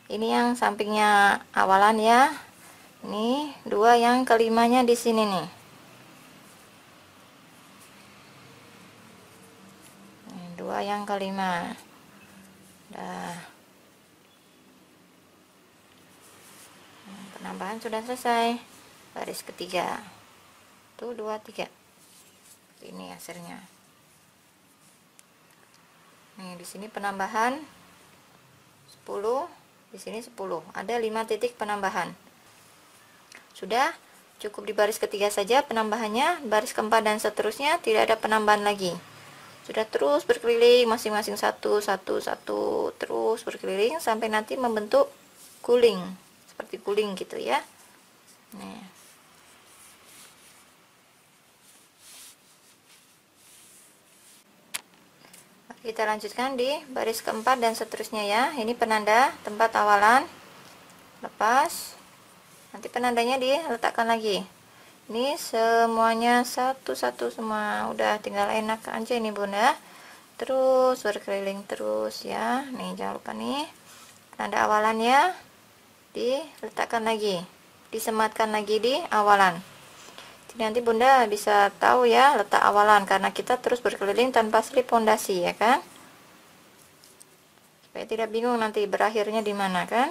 Ini yang sampingnya awalan ya. Ini 2 yang kelimanya di sini nih. Ini 2 yang kelima. Dah. Penambahan sudah selesai. Baris ketiga. Tuh 2 3. Ini hasilnya. Nih di sini penambahan 10, di sini 10. Ada 5 titik penambahan. Sudah cukup di baris ketiga saja penambahannya, baris keempat dan seterusnya tidak ada penambahan lagi. Sudah terus berkeliling masing-masing satu terus berkeliling sampai nanti membentuk guling, seperti guling gitu ya. Nih. Kita lanjutkan di baris keempat dan seterusnya ya. Ini penanda tempat awalan, lepas, nanti penandanya diletakkan lagi. Ini semuanya satu-satu semua, udah tinggal enak aja nih bunda. Terus berkeliling terus ya. Nih jangan lupa nih penanda awalannya diletakkan lagi, disematkan lagi di awalan. Jadi nanti bunda bisa tahu ya letak awalan, karena kita terus berkeliling tanpa selip pondasi ya kan, supaya tidak bingung nanti berakhirnya di mana kan.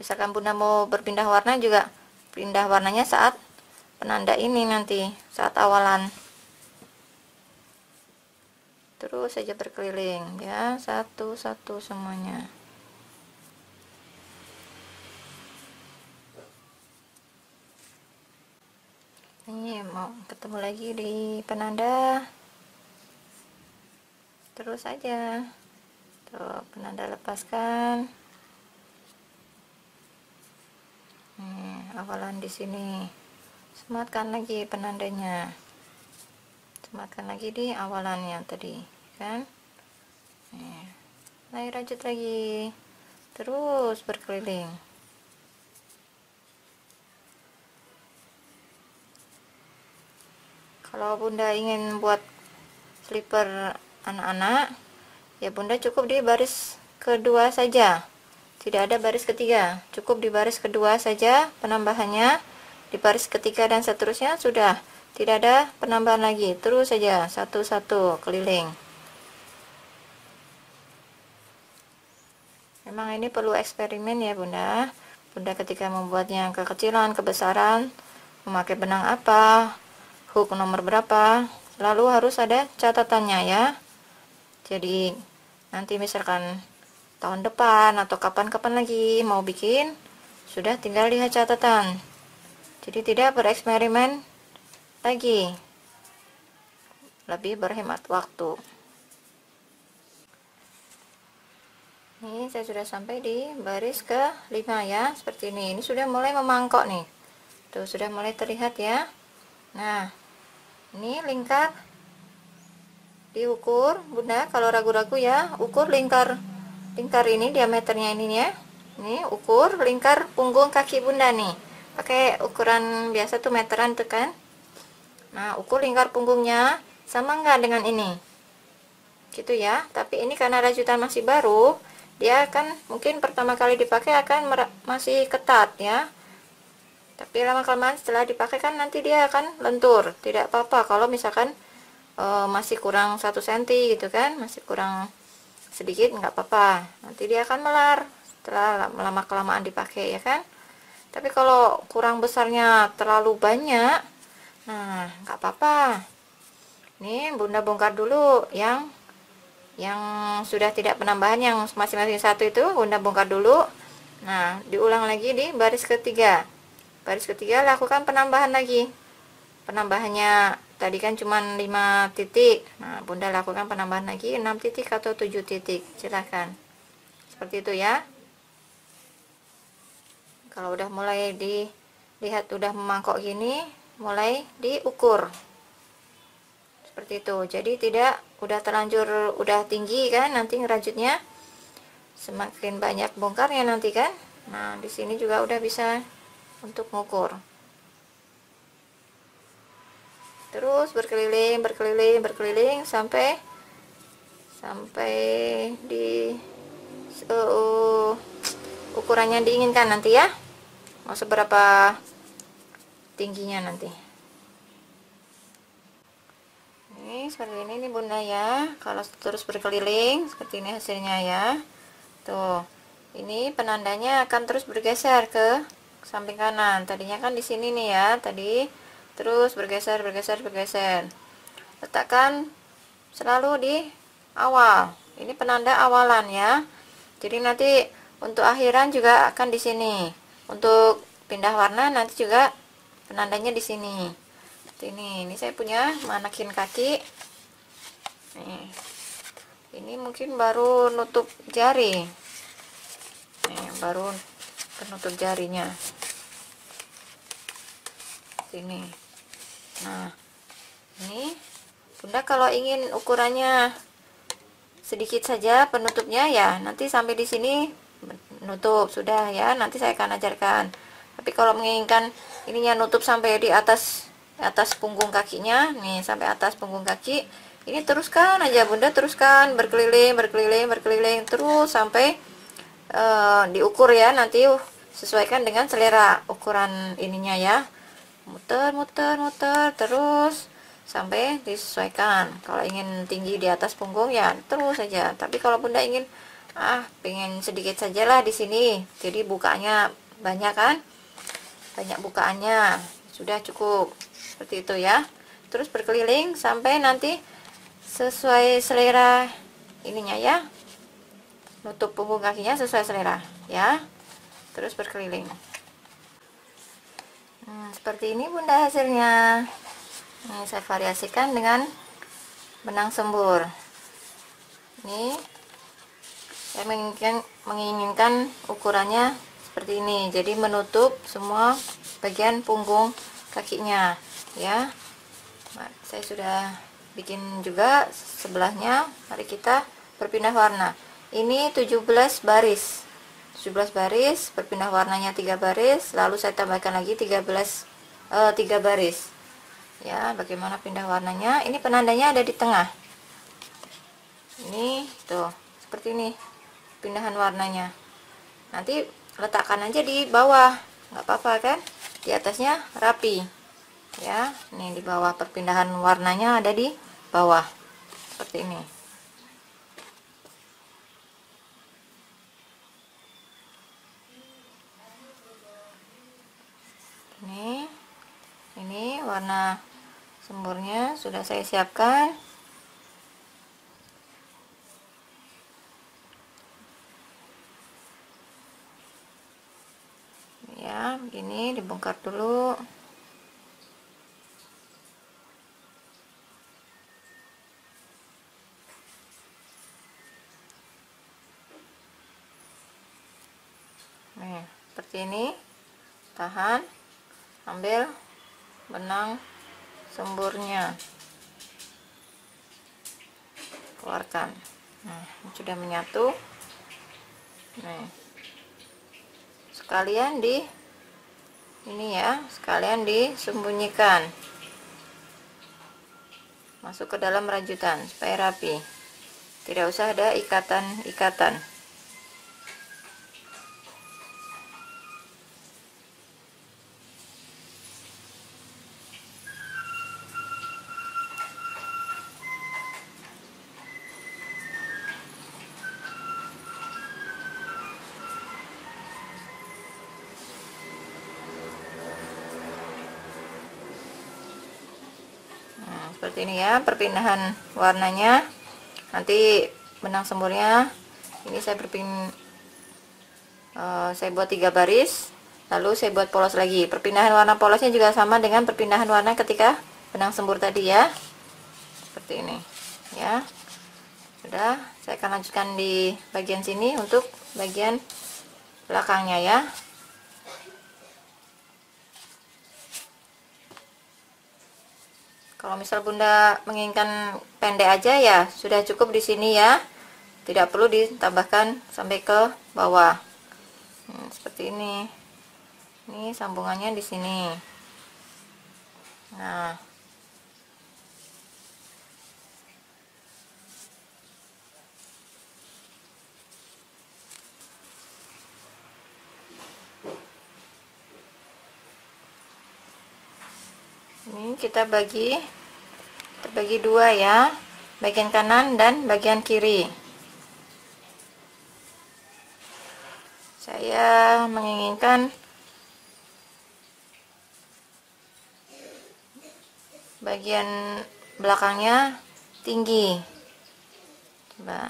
Misalkan bunda mau berpindah warna juga pindah warnanya saat penanda ini nanti, saat awalan. Terus saja berkeliling ya, satu-satu semuanya. Ini mau ketemu lagi di penanda, terus saja tuh penanda lepaskan. Awalan di sini, sematkan lagi penandanya, sematkan lagi di awalannya tadi kan. Naik rajut lagi, terus berkeliling. Kalau bunda ingin buat slipper anak-anak ya bunda cukup di baris kedua saja, tidak ada baris ketiga, cukup di baris kedua saja penambahannya. Di baris ketiga dan seterusnya sudah tidak ada penambahan lagi, terus saja satu-satu keliling. Memang ini perlu eksperimen ya bunda. Bunda ketika membuatnya kekecilan, kebesaran, memakai benang apa, hook nomor berapa, selalu harus ada catatannya ya. Jadi nanti misalkan tahun depan atau kapan-kapan lagi mau bikin, sudah tinggal lihat catatan. Jadi tidak bereksperimen lagi, lebih berhemat waktu. Ini saya sudah sampai di baris ke-5 ya, seperti ini. Ini sudah mulai memangkok nih. Tuh sudah mulai terlihat ya. Nah, ini lingkar diukur bunda, kalau ragu-ragu ya ukur lingkar ini diameternya ini ya. Ini ukur lingkar punggung kaki bunda nih, pakai ukuran biasa tuh meteran tuh kan. Nah ukur lingkar punggungnya sama enggak dengan ini gitu ya. Tapi ini karena rajutan masih baru, dia akan mungkin pertama kali dipakai akan masih ketat ya, tapi lama kelamaan setelah dipakai kan nanti dia akan lentur. Tidak apa-apa kalau misalkan masih kurang 1 cm gitu kan, masih kurang sedikit nggak apa-apa, nanti dia akan melar setelah lama kelamaan dipakai ya kan. Tapi kalau kurang besarnya terlalu banyak, nah nggak apa-apa. Ini bunda bongkar dulu yang sudah tidak penambahan, yang masing-masing satu itu bunda bongkar dulu. Nah diulang lagi di baris ketiga. Baris ketiga lakukan penambahan lagi. Penambahannya tadi kan cuma 5 titik. Nah bunda lakukan penambahan lagi 6 titik atau 7 titik, silahkan seperti itu ya. Kalau udah mulai dilihat udah memangkok gini, mulai diukur seperti itu. Jadi tidak udah terlanjur udah tinggi kan, nanti ngerajutnya semakin banyak bongkarnya nanti kan. Nah di sini juga udah bisa untuk mengukur. Terus berkeliling sampai di ukurannya diinginkan nanti ya, mau seberapa tingginya nanti. Ini seperti ini nih bunda ya, kalau terus berkeliling seperti ini hasilnya ya. Tuh, ini penandanya akan terus bergeser ke samping kanan. Tadinya kan di sini nih ya tadi, terus bergeser bergeser bergeser. Letakkan selalu di awal. Ini penanda awalan ya. Jadi nanti untuk akhiran juga akan di sini. Untuk pindah warna nanti juga penandanya di sini. Ini saya punya manakin kaki nih. Ini mungkin baru nutup jari nih, baru penutup jarinya sini. Nah ini bunda kalau ingin ukurannya sedikit saja penutupnya ya, nanti sampai di sini nutup sudah ya, nanti saya akan ajarkan. Tapi kalau menginginkan ininya nutup sampai di atas punggung kakinya nih, sampai atas punggung kaki, ini teruskan aja bunda, teruskan berkeliling berkeliling berkeliling terus sampai diukur ya, nanti sesuaikan dengan selera ukuran ininya ya, muter muter muter terus sampai disesuaikan. Kalau ingin tinggi di atas punggung ya terus saja, tapi kalau bunda ingin pengen sedikit sajalah di sini, jadi bukanya banyak kan, banyak bukaannya, sudah cukup seperti itu ya. Terus berkeliling sampai nanti sesuai selera ininya ya, nutup punggung kakinya sesuai selera ya. Terus berkeliling. Seperti ini bunda hasilnya. Ini saya variasikan dengan benang sembur. Ini saya menginginkan ukurannya seperti ini, jadi menutup semua bagian punggung kakinya ya. Nah, saya sudah bikin juga sebelahnya. Mari kita berpindah warna. Ini 17 baris, 17 baris, berpindah warnanya 3 baris, lalu saya tambahkan lagi 3 baris ya. Bagaimana pindah warnanya? Ini penandanya ada di tengah. Ini tuh seperti ini pindahan warnanya. Nanti letakkan aja di bawah, nggak apa-apa kan, di atasnya rapi ya. Nih di bawah, perpindahan warnanya ada di bawah seperti ini. Ini warna semburnya sudah saya siapkan ya. Begini dibongkar dulu. Nih seperti ini, tahan, ambil benang semburnya, keluarkan. Nah sudah menyatu. Nih sekalian ini ya, sekalian disembunyikan masuk ke dalam rajutan supaya rapi, tidak usah ada ikatan-ikatan. Seperti ini ya perpindahan warnanya. Nanti benang semburnya ini saya saya buat 3 baris, lalu saya buat polos lagi. Perpindahan warna polosnya juga sama dengan perpindahan warna ketika benang sembur tadi ya, seperti ini ya. Sudah, saya akan lanjutkan di bagian sini untuk bagian belakangnya ya. Kalau misal bunda menginginkan pendek aja ya sudah cukup di sini ya, tidak perlu ditambahkan sampai ke bawah. Seperti ini. Ini sambungannya di sini. Nah Ini kita bagi dua ya, bagian kanan dan bagian kiri. Saya menginginkan bagian belakangnya tinggi. Coba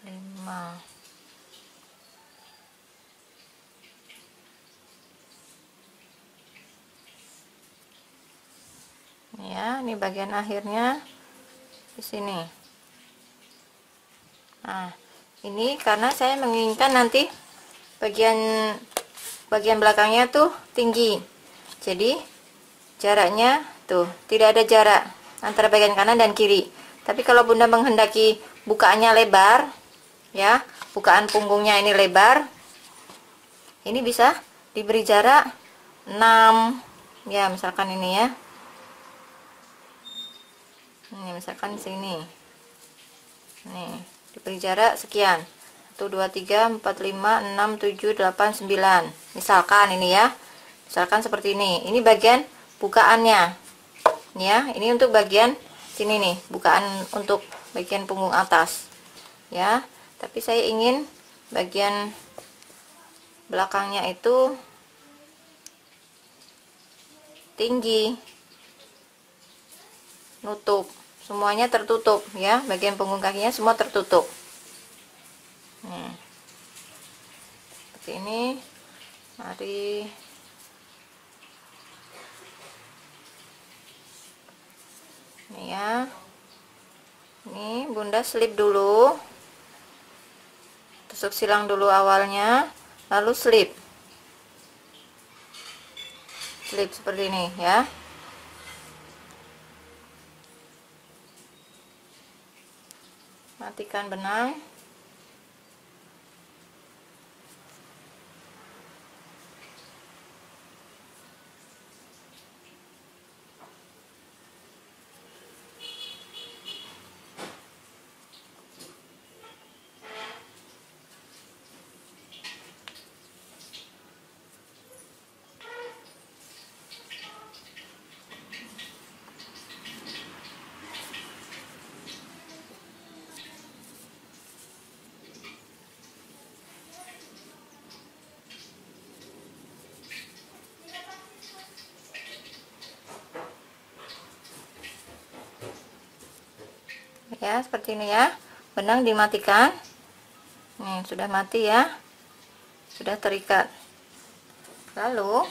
5. Ya, ini bagian akhirnya di sini. Nah, ini karena saya menginginkan nanti bagian belakangnya tuh tinggi. Jadi jaraknya tuh tidak ada jarak antara bagian kanan dan kiri. Tapi kalau Bunda menghendaki bukaannya lebar, ya, bukaan punggungnya ini lebar, ini bisa diberi jarak 6, ya, misalkan ini ya. Ini misalkan sini. Nih, diberi jarak sekian. 1 2 3 4 5 6 7 8 9. Misalkan ini ya. Misalkan seperti ini. Ini bagian bukaannya. Ya, ini untuk bagian sini nih, bukaan untuk bagian punggung atas. Ya, tapi saya ingin bagian belakangnya itu tinggi. Nutup. Semuanya tertutup ya, bagian punggung kakinya semua tertutup. Nih. Seperti ini. Mari ini ya. Ini Bunda slip dulu. Tusuk silang dulu awalnya, lalu slip. Slip seperti ini ya. Matikan benang. Ya, seperti ini ya. Benang dimatikan. Nih, sudah mati ya. Sudah terikat. Lalu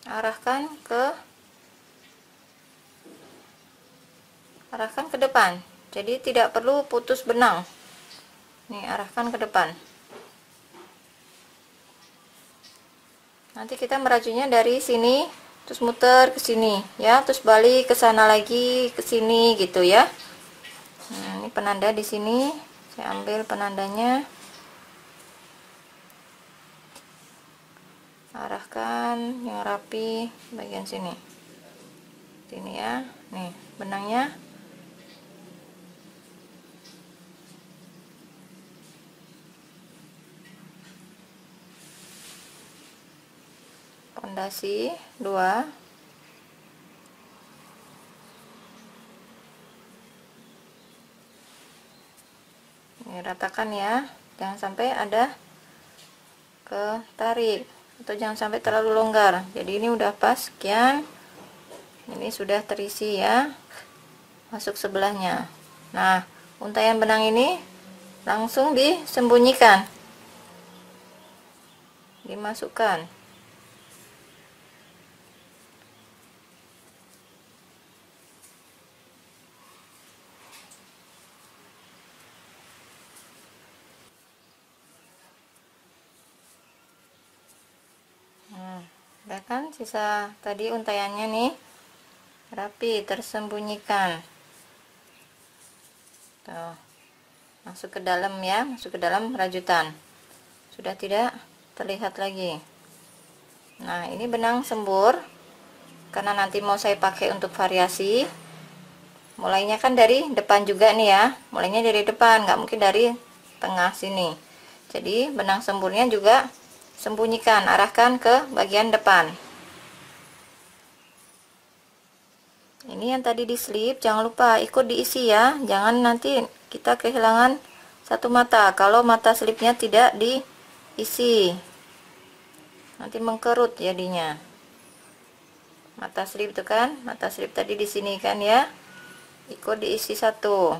arahkan ke depan. Jadi tidak perlu putus benang. Nih, arahkan ke depan. Nanti kita merajunya dari sini, terus muter ke sini ya, terus balik ke sana lagi, ke sini gitu ya. Nah, ini penanda di sini. Saya ambil penandanya. Arahkan yang rapi bagian sini. Sini ya. Nih, benangnya. Pondasi 2. Ini ratakan ya, jangan sampai ada ketarik atau jangan sampai terlalu longgar. Jadi ini udah pas sekian. Ini sudah terisi ya, masuk sebelahnya. Nah, untaian benang ini langsung disembunyikan, dimasukkan. Udah kan sisa tadi untaiannya nih rapi tersembunyikan. Tuh, masuk ke dalam ya, masuk ke dalam rajutan. Sudah tidak terlihat lagi. Nah, ini benang sembur karena nanti mau saya pakai untuk variasi. Mulainya kan dari depan juga nih ya, mulainya dari depan, nggak mungkin dari tengah sini. Jadi benang semburnya juga sembunyikan, arahkan ke bagian depan. Ini yang tadi diselip, jangan lupa ikut diisi ya, jangan nanti kita kehilangan satu mata kalau mata selipnya tidak diisi, nanti mengkerut jadinya. Mata selip itu kan, mata selip tadi di sini kan ya, ikut diisi satu.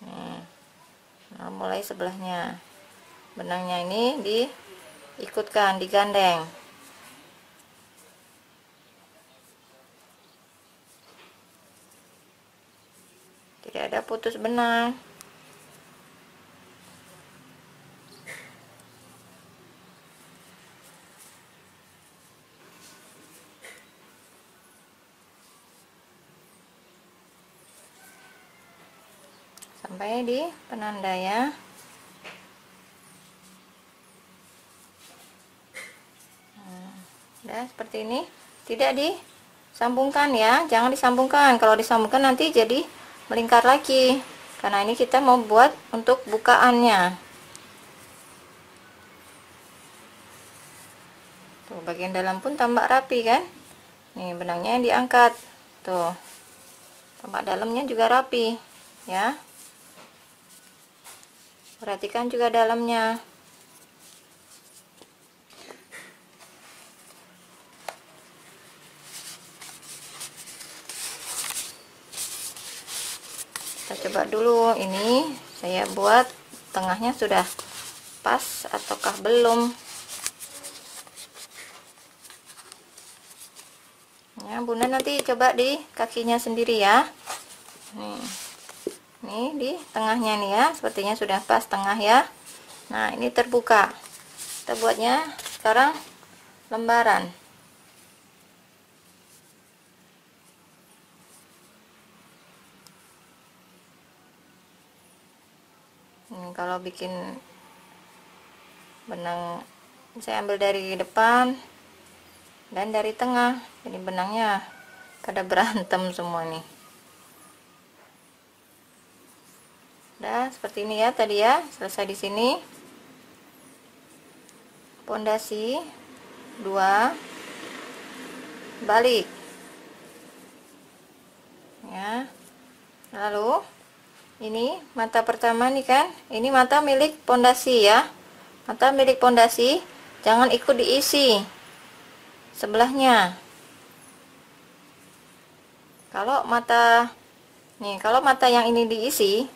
Nah, mulai sebelahnya benangnya ini diikutkan, digandeng. Tidak ada putus benang. Sampai di penanda ya. Udah seperti ini, tidak disambungkan ya, jangan disambungkan. Kalau disambungkan nanti jadi melingkar lagi, karena ini kita mau buat untuk bukaannya. Tuh, bagian dalam pun tambah rapi kan. Nih benangnya yang diangkat, tuh tambah dalamnya juga rapi ya. Perhatikan juga dalamnya. Kita coba dulu, ini saya buat tengahnya sudah pas ataukah belum ya. Bunda nanti coba di kakinya sendiri ya. Nih di tengahnya nih ya, sepertinya sudah pas tengah ya. Nah ini terbuka, kita buatnya sekarang lembaran. Kalau bikin benang saya ambil dari depan dan dari tengah, jadi benangnya pada berantem semua nih. Udah seperti ini ya tadi ya, selesai di sini. Pondasi 2 balik ya. Lalu ini mata pertama nih kan, ini mata milik pondasi ya, mata milik pondasi, jangan ikut diisi sebelahnya. Kalau mata yang ini diisi,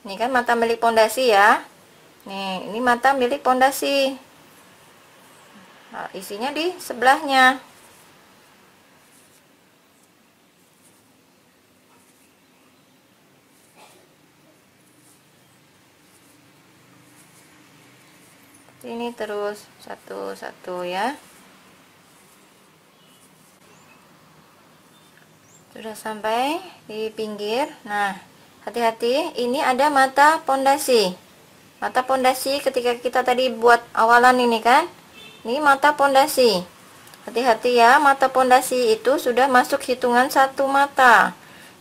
ini kan mata milik pondasi ya, nih ini mata milik pondasi. Nah, isinya di sebelahnya. Ini terus satu-satu ya. Sudah sampai di pinggir. Nah, hati-hati, ini ada mata pondasi. Mata pondasi ketika kita tadi buat awalan ini kan. Ini mata pondasi. Hati-hati ya, mata pondasi itu sudah masuk hitungan satu mata.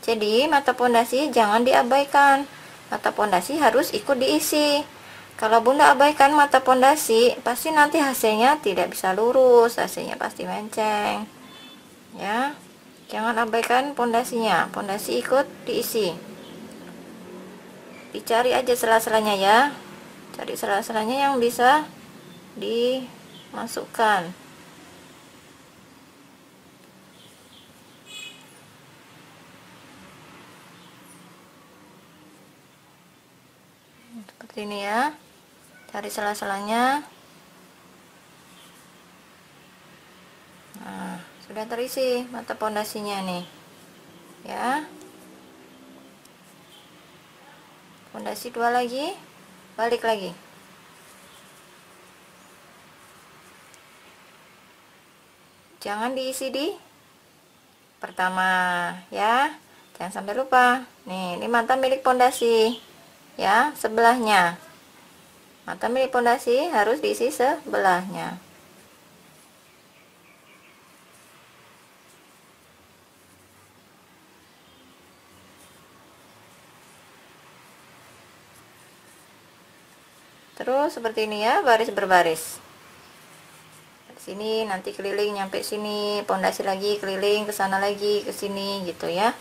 Jadi, mata pondasi jangan diabaikan. Mata pondasi harus ikut diisi. Kalau Bunda abaikan mata pondasi, pasti nanti hasilnya tidak bisa lurus, hasilnya pasti menceng. Ya, jangan abaikan pondasinya, pondasi ikut diisi. Dicari aja sela-selanya ya, cari sela-selanya yang bisa dimasukkan. Seperti ini ya, cari sela-selanya. Nah, sudah terisi mata pondasinya nih ya. Pondasi 2 lagi, balik lagi. Jangan diisi di pertama ya, jangan sampai lupa. Nih, ini mata milik pondasi ya, sebelahnya. Mata milik pondasi harus diisi sebelahnya. Terus seperti ini ya, baris berbaris. Di sini nanti keliling nyampe sini, pondasi lagi keliling ke sana lagi ke sini gitu ya.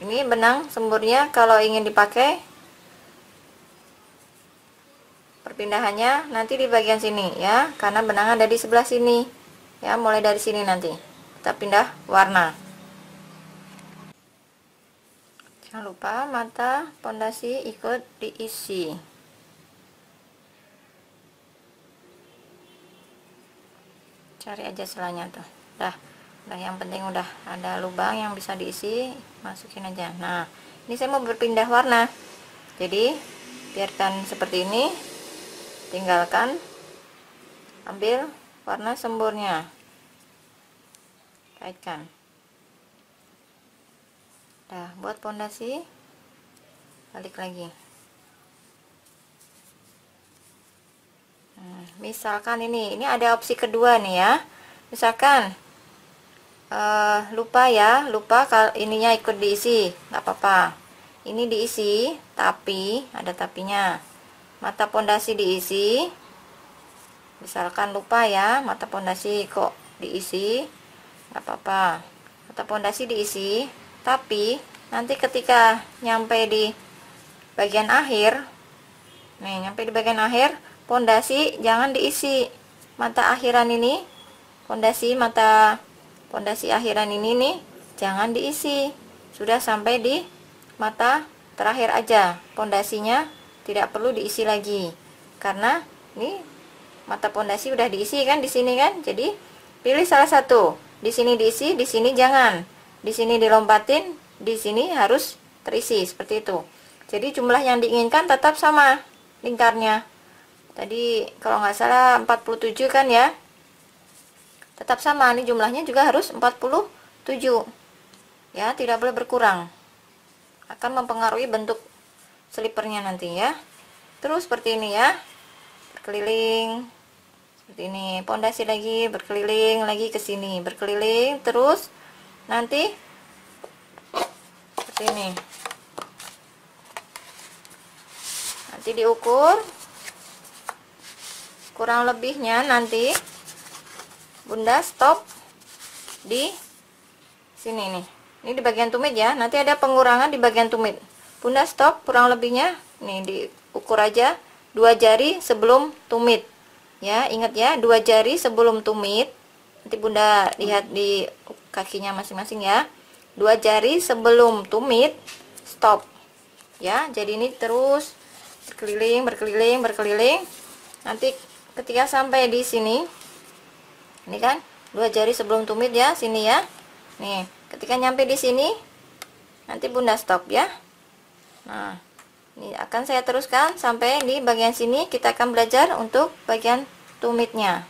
Ini benang semburnya kalau ingin dipakai, perpindahannya nanti di bagian sini ya, karena benang ada di sebelah sini ya. Mulai dari sini nanti kita pindah warna. Jangan lupa mata pondasi ikut diisi. Cari aja celahnya tuh. Udah yang penting udah ada lubang yang bisa diisi, masukin aja. Nah, ini saya mau berpindah warna. Jadi, biarkan seperti ini. Tinggalkan, ambil warna semburnya. Kaitkan. Nah, buat pondasi, balik lagi. Misalkan ini ada opsi kedua nih ya. Misalkan lupa kalau ininya ikut diisi, nggak apa-apa. Ini diisi, tapi ada tapinya. Mata pondasi diisi. Misalkan lupa ya, mata pondasi kok diisi, nggak apa-apa. Mata pondasi diisi, tapi nanti ketika nyampe di bagian akhir, nyampe di bagian akhir, pondasi jangan diisi. Mata akhiran ini, mata pondasi akhiran ini nih jangan diisi. Sudah sampai di mata terakhir aja, pondasinya tidak perlu diisi lagi. Karena ini mata pondasi udah diisi kan di sini kan. Jadi pilih salah satu. Di sini diisi, di sini jangan. Di sini dilompatin, di sini harus terisi seperti itu. Jadi jumlah yang diinginkan tetap sama lingkarnya. Tadi kalau nggak salah 47 kan ya, tetap sama. Ini jumlahnya juga harus 47 ya, tidak boleh berkurang, akan mempengaruhi bentuk slipernya nanti ya. Terus seperti ini ya, berkeliling seperti ini, pondasi lagi, berkeliling lagi ke sini, berkeliling terus, nanti seperti ini. Nanti diukur kurang lebihnya, nanti Bunda stop di sini nih. Ini di bagian tumit ya. Nanti ada pengurangan di bagian tumit. Bunda stop kurang lebihnya. Nih diukur aja 2 jari sebelum tumit. Ya, ingat ya, 2 jari sebelum tumit. Nanti Bunda lihat di kakinya masing-masing ya. 2 jari sebelum tumit stop. Ya, jadi ini terus berkeliling, berkeliling, berkeliling. Nanti ketika sampai di sini, ini kan 2 jari sebelum tumit ya, sini ya. Nih, ketika nyampe di sini, nanti Bunda stop ya. Nah, ini akan saya teruskan sampai di bagian sini. Kita akan belajar untuk bagian tumitnya.